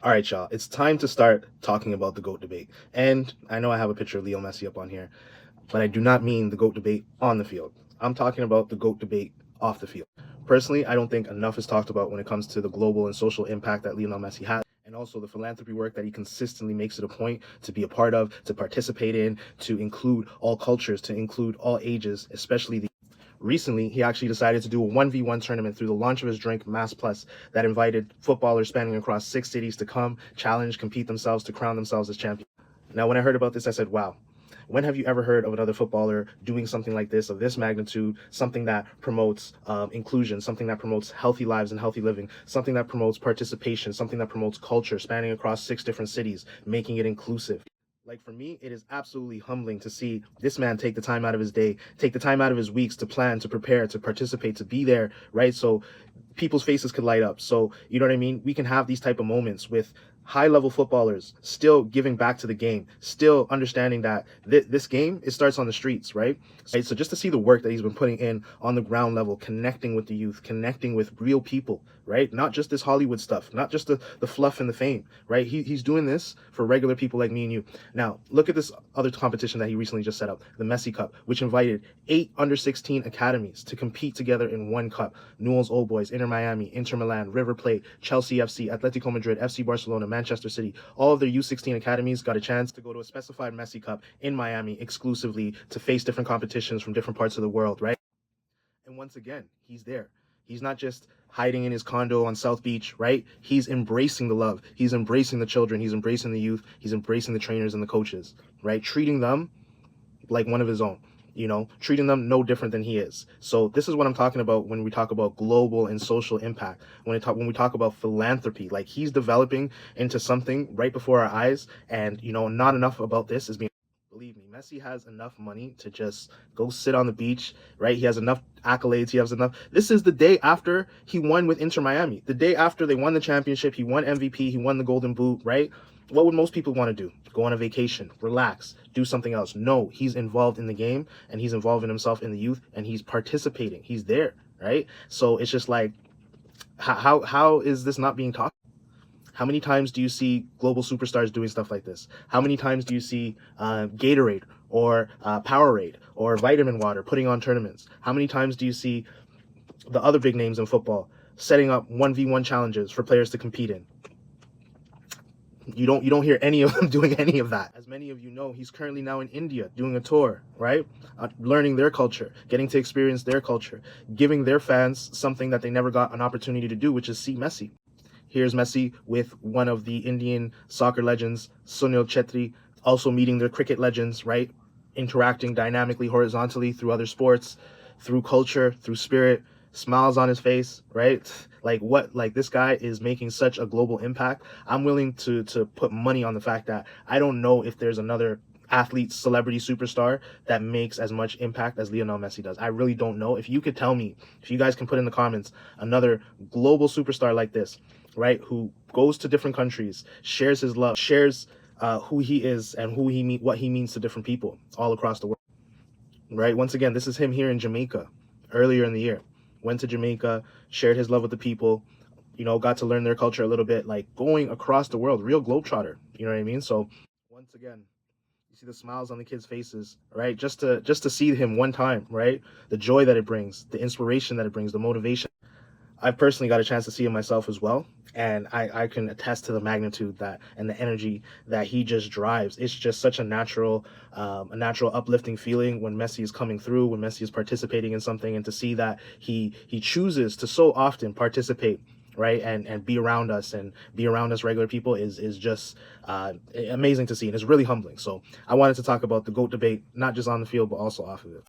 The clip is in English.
All right, y'all, it's time to start talking about the GOAT debate. And I know I have a picture of Leo Messi up on here, but I do not mean the GOAT debate on the field. I'm talking about the GOAT debate off the field. Personally, I don't think enough is talked about when it comes to the global and social impact that Lionel Messi has, and also the philanthropy work that he consistently makes it a point to be a part of, to participate in, to include all cultures, to include all ages, especially the recently, he actually decided to do a 1v1 tournament through the launch of his drink, Mass Plus, that invited footballers spanning across 6 cities to come, challenge, compete themselves, to crown themselves as champions. Now, when I heard about this, I said, wow, when have you ever heard of another footballer doing something like this, of this magnitude, something that promotes inclusion, something that promotes healthy lives and healthy living, something that promotes participation, something that promotes culture, spanning across 6 different cities, making it inclusive? Like, for me, it is absolutely humbling to see this man take the time out of his day, take the time out of his weeks to plan, to prepare, to participate, to be there, right? So people's faces could light up. So, you know what I mean? We can have these type of moments with high level footballers still giving back to the game, still understanding that this game, it starts on the streets, right? So just to see the work that he's been putting in on the ground level, connecting with the youth, connecting with real people, right? Not just this Hollywood stuff, not just the fluff and the fame, right? He's doing this for regular people like me and you. Now, look at this other competition that he recently just set up, the Messi Cup, which invited 8 under-16 academies to compete together in one cup. Newell's Old Boys, Inter Miami, Inter Milan, River Plate, Chelsea FC, Atletico Madrid, FC Barcelona, Manchester City, all of their U16 academies got a chance to go to a specified Messi Cup in Miami exclusively to face different competitions from different parts of the world, right? And once again, he's there. He's not just hiding in his condo on South Beach, right? He's embracing the love. He's embracing the children. He's embracing the youth. He's embracing the trainers and the coaches, right? Treating them like one of his own, treating them no different than he is. So this is what I'm talking about when we talk about global and social impact. When we talk about philanthropy, like, he's developing into something right before our eyes, and not enough about this is being. Believe me, Messi has enough money to just go sit on the beach, right? He has enough accolades. He has enough. This is the day after he won with Inter Miami. The day after they won the championship, he won MVP, he won the Golden Boot, right? What would most people want to do? Go on a vacation, relax, do something else. No, he's involved in the game, and he's involving himself in the youth, and he's participating. He's there, right? So it's just like, how is this not being talked? How many times do you see global superstars doing stuff like this? How many times do you see Gatorade or Powerade or Vitamin Water putting on tournaments? How many times do you see the other big names in football setting up 1v1 challenges for players to compete in? You don't hear any of them doing any of that. As many of you know, he's currently now in India doing a tour, right? Learning their culture, getting to experience their culture, giving their fans something that they never got an opportunity to do, which is see Messi. Here's Messi with one of the Indian soccer legends, Sunil Chetri, also meeting their cricket legends, right? Interacting dynamically, horizontally through other sports, through culture, through spirit, smiles on his face, right? Like, this guy is making such a global impact. I'm willing to put money on the fact that I don't know if there's another athlete, celebrity, superstar that makes as much impact as Lionel Messi does. I really don't know. If you could tell me, if you guys can put in the comments, another global superstar like this, right, who goes to different countries, shares his love, shares who he is and what he means to different people all across the world, right? Once again, this is him here in Jamaica earlier in the year. Went to Jamaica, shared his love with the people, got to learn their culture a little bit, like going across the world, real globetrotter, you know what I mean? So once again, you see the smiles on the kids' faces, right? Just to see him one time, right? The joy that it brings, the inspiration that it brings, the motivation. I've personally got a chance to see him myself as well, and I can attest to the magnitude that and the energy that he just drives. It's just such a natural uplifting feeling when Messi is coming through, when Messi is participating in something, and to see that he chooses to so often participate, right, and be around us regular people is just amazing to see, and it's really humbling. So I wanted to talk about the GOAT debate, not just on the field but also off of it.